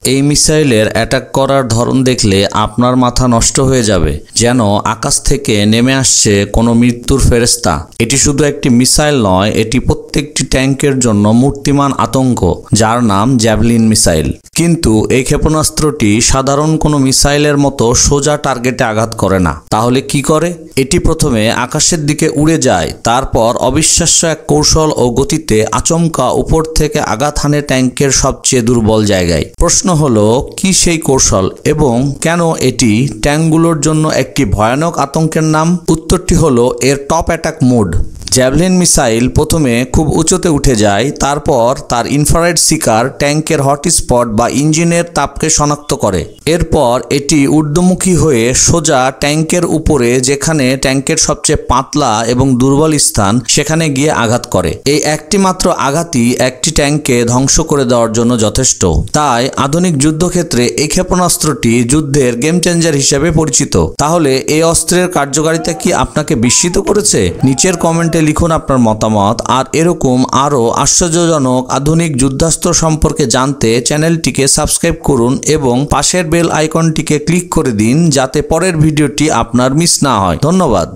এই মিসাইলের অ্যাটাক করার ধরন দেখলে আপনার মাথা নষ্ট হয়ে যাবে, যেন আকাশ থেকে নেমে আসছে কোনো মৃত্যুর ফেরেশতা। এটি শুধু একটি মিসাইল নয়, এটি প্রত্যেকটি ট্যাঙ্কের জন্য মূর্তিমান আতঙ্ক, যার নাম জ্যাভলিন মিসাইল। কিন্তু এই ক্ষেপণাস্ত্রটি সাধারণ কোনো মিসাইলের মতো সোজা টার্গেটে আঘাত করে না। তাহলে কি করে? এটি প্রথমে আকাশের দিকে উড়ে যায়, তারপর অবিশ্বাস্য এক কৌশল ও গতিতে আচমকা উপর থেকে আঘাত হানে ট্যাঙ্কের সবচেয়ে দুর্বল জায়গায়। প্রশ্ন হলো, কি সেই কৌশল এবং কেন এটি ট্যাঙ্কগুলোর জন্য একটি ভয়ানক আতঙ্কের নাম? উত্তরটি হলো এর top attack mode. Javelin missile প্রথমে খুব উঁচুতে উঠে যায়, তারপর তার ইনফ্রারেড শিকার ট্যাঙ্কের হটস্পট বা ইঞ্জিনের তাপকে শনাক্ত করে। এরপর এটি ঊর্ধ্বমুখী হয়ে সোজা ট্যাঙ্কের উপরে, যেখানে ট্যাঙ্কের সবচেয়ে পাতলা এবং দুর্বল স্থান, সেখানে গিয়ে আঘাত করে। এই একটি মাত্র আঘাতই একটি ট্যাঙ্ককে ধ্বংস করে দেওয়ার জন্য যথেষ্ট। তাই আধুনিক যুদ্ধক্ষেত্রে এই ক্ষেপণাস্ত্রটি যুদ্ধের গেম চেঞ্জার হিসেবে পরিচিত। তাহলে এই অস্ত্রের কার্যকারিতা কি আপনাকে বিস্মিত করেছে? নিচের কমেন্টে লিখুন আপনার মতামত। আর এরকম আরও আশ্চর্যজনক আধুনিক যুদ্ধাস্ত্র সম্পর্কে জানতে চ্যানেলটিকে সাবস্ক্রাইব করুন এবং পাশের বেল আইকনটিকে ক্লিক করে দিন, যাতে পরের ভিডিওটি আপনার মিস না হয়। ধন্যবাদ।